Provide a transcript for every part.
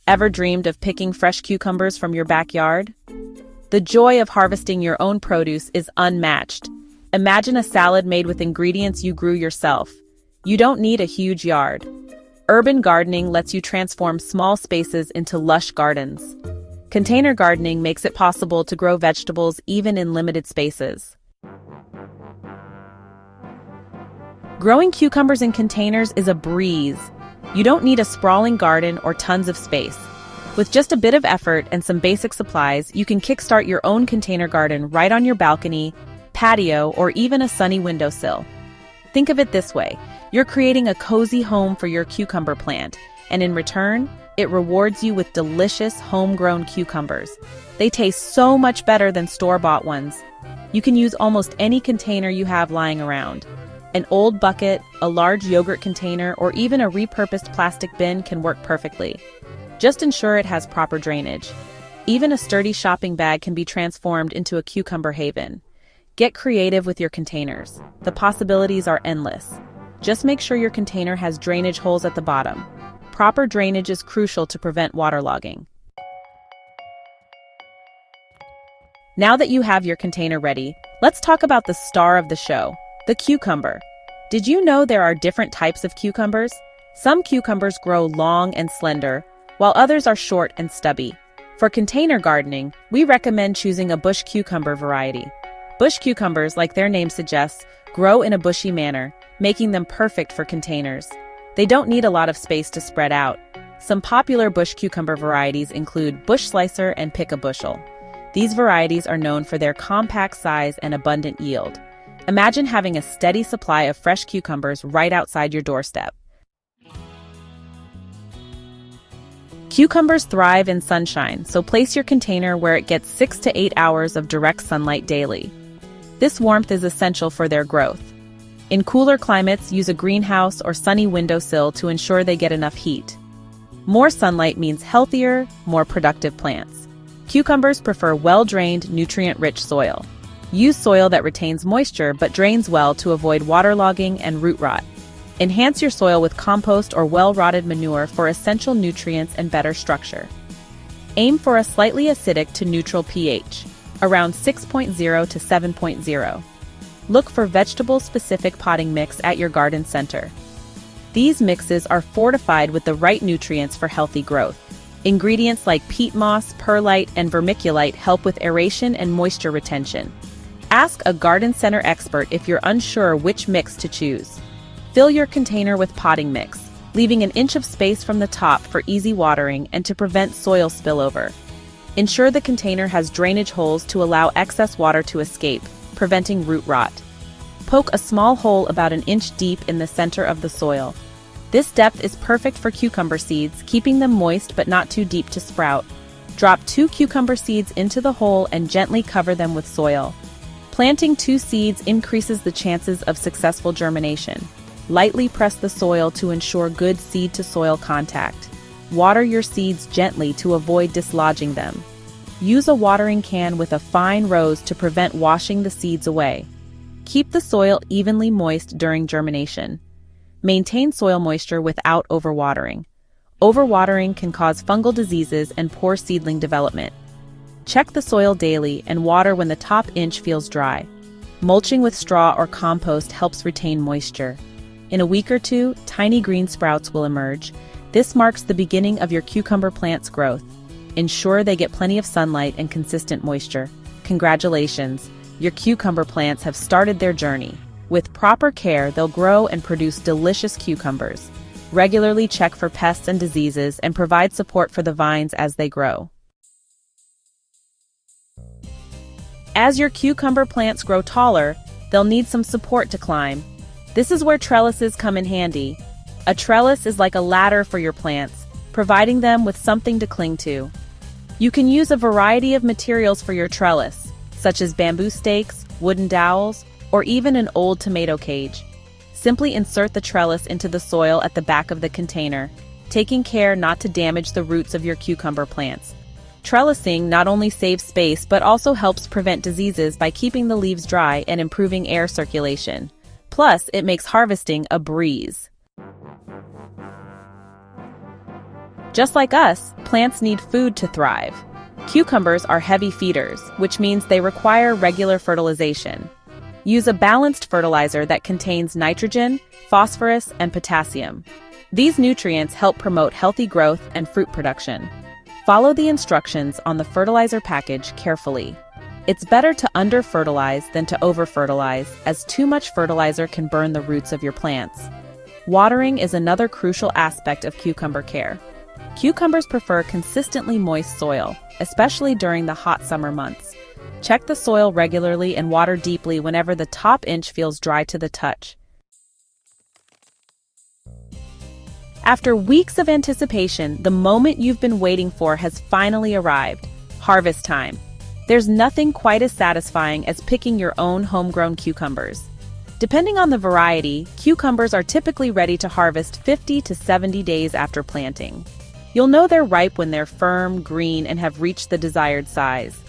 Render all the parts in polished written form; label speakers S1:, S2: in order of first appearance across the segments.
S1: Ever dreamed of picking fresh cucumbers from your backyard? The joy of harvesting your own produce is unmatched. Imagine a salad made with ingredients you grew yourself. You don't need a huge yard. Urban gardening lets you transform small spaces into lush gardens. Container gardening makes it possible to grow vegetables even in limited spaces. Growing cucumbers in containers is a breeze. You don't need a sprawling garden or tons of space. With just a bit of effort and some basic supplies, you can kickstart your own container garden right on your balcony, patio, or even a sunny windowsill. Think of it this way: you're creating a cozy home for your cucumber plant, and in return, it rewards you with delicious homegrown cucumbers. They taste so much better than store-bought ones. You can use almost any container you have lying around. An old bucket, a large yogurt container, or even a repurposed plastic bin can work perfectly. Just ensure it has proper drainage. Even a sturdy shopping bag can be transformed into a cucumber haven. Get creative with your containers. The possibilities are endless. Just make sure your container has drainage holes at the bottom. Proper drainage is crucial to prevent waterlogging. Now that you have your container ready, let's talk about the star of the show, the cucumber. Did you know there are different types of cucumbers? Some cucumbers grow long and slender, while others are short and stubby. For container gardening, we recommend choosing a bush cucumber variety. Bush cucumbers, like their name suggests, grow in a bushy manner, making them perfect for containers. They don't need a lot of space to spread out. Some popular bush cucumber varieties include bush slicer and pick a bushel. These varieties are known for their compact size and abundant yield. Imagine having a steady supply of fresh cucumbers right outside your doorstep. Cucumbers thrive in sunshine, so place your container where it gets 6 to 8 hours of direct sunlight daily. This warmth is essential for their growth. In cooler climates, use a greenhouse or sunny windowsill to ensure they get enough heat. More sunlight means healthier, more productive plants. Cucumbers prefer well-drained, nutrient-rich soil. Use soil that retains moisture but drains well to avoid waterlogging and root rot. Enhance your soil with compost or well-rotted manure for essential nutrients and better structure. Aim for a slightly acidic to neutral pH, around 6.0 to 7.0. Look for vegetable-specific potting mix at your garden center. These mixes are fortified with the right nutrients for healthy growth. Ingredients like peat moss, perlite, and vermiculite help with aeration and moisture retention. Ask a garden center expert if you're unsure which mix to choose. Fill your container with potting mix, leaving an inch of space from the top for easy watering and to prevent soil spillover. Ensure the container has drainage holes to allow excess water to escape, preventing root rot. Poke a small hole about an inch deep in the center of the soil. This depth is perfect for cucumber seeds, keeping them moist but not too deep to sprout. Drop 2 cucumber seeds into the hole and gently cover them with soil. Planting 2 seeds increases the chances of successful germination. Lightly press the soil to ensure good seed-to-soil contact. Water your seeds gently to avoid dislodging them. Use a watering can with a fine rose to prevent washing the seeds away. Keep the soil evenly moist during germination. Maintain soil moisture without overwatering. Overwatering can cause fungal diseases and poor seedling development. Check the soil daily and water when the top inch feels dry. Mulching with straw or compost helps retain moisture. In a week or two, tiny green sprouts will emerge. This marks the beginning of your cucumber plant's growth. Ensure they get plenty of sunlight and consistent moisture. Congratulations! Your cucumber plants have started their journey. With proper care, they'll grow and produce delicious cucumbers. Regularly check for pests and diseases and provide support for the vines as they grow. As your cucumber plants grow taller, they'll need some support to climb. This is where trellises come in handy. A trellis is like a ladder for your plants, providing them with something to cling to. You can use a variety of materials for your trellis, such as bamboo stakes, wooden dowels, or even an old tomato cage. Simply insert the trellis into the soil at the back of the container, taking care not to damage the roots of your cucumber plants. Trellising not only saves space but also helps prevent diseases by keeping the leaves dry and improving air circulation. Plus, it makes harvesting a breeze. Just like us, plants need food to thrive. Cucumbers are heavy feeders, which means they require regular fertilization. Use a balanced fertilizer that contains nitrogen, phosphorus, and potassium. These nutrients help promote healthy growth and fruit production. Follow the instructions on the fertilizer package carefully. It's better to under-fertilize than to over-fertilize, as too much fertilizer can burn the roots of your plants. Watering is another crucial aspect of cucumber care. Cucumbers prefer consistently moist soil, especially during the hot summer months. Check the soil regularly and water deeply whenever the top inch feels dry to the touch. After weeks of anticipation, the moment you've been waiting for has finally arrived. Harvest time. There's nothing quite as satisfying as picking your own homegrown cucumbers. Depending on the variety, cucumbers are typically ready to harvest 50 to 70 days after planting. You'll know they're ripe when they're firm, green, and have reached the desired size.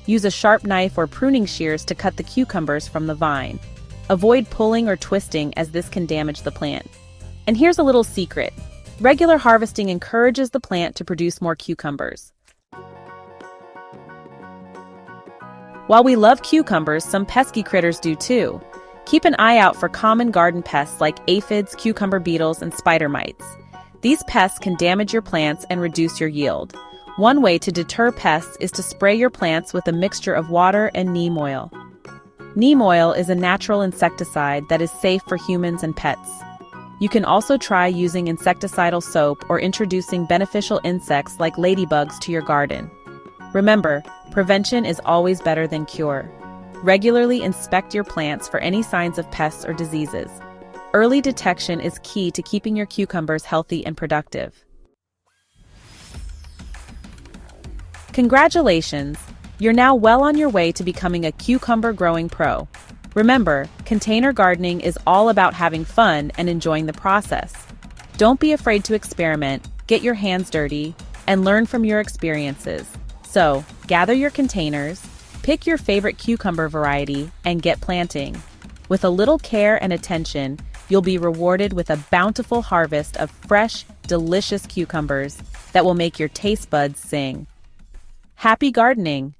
S1: Use a sharp knife or pruning shears to cut the cucumbers from the vine. Avoid pulling or twisting, as this can damage the plant. And here's a little secret. Regular harvesting encourages the plant to produce more cucumbers. While we love cucumbers, some pesky critters do too. Keep an eye out for common garden pests like aphids, cucumber beetles, and spider mites. These pests can damage your plants and reduce your yield. One way to deter pests is to spray your plants with a mixture of water and neem oil. Neem oil is a natural insecticide that is safe for humans and pets. You can also try using insecticidal soap or introducing beneficial insects like ladybugs to your garden. Remember, prevention is always better than cure. Regularly inspect your plants for any signs of pests or diseases. Early detection is key to keeping your cucumbers healthy and productive. Congratulations! You're now well on your way to becoming a cucumber growing pro. Remember, container gardening is all about having fun and enjoying the process. Don't be afraid to experiment, get your hands dirty, and learn from your experiences. So, gather your containers, pick your favorite cucumber variety, and get planting. With a little care and attention, you'll be rewarded with a bountiful harvest of fresh, delicious cucumbers that will make your taste buds sing. Happy gardening!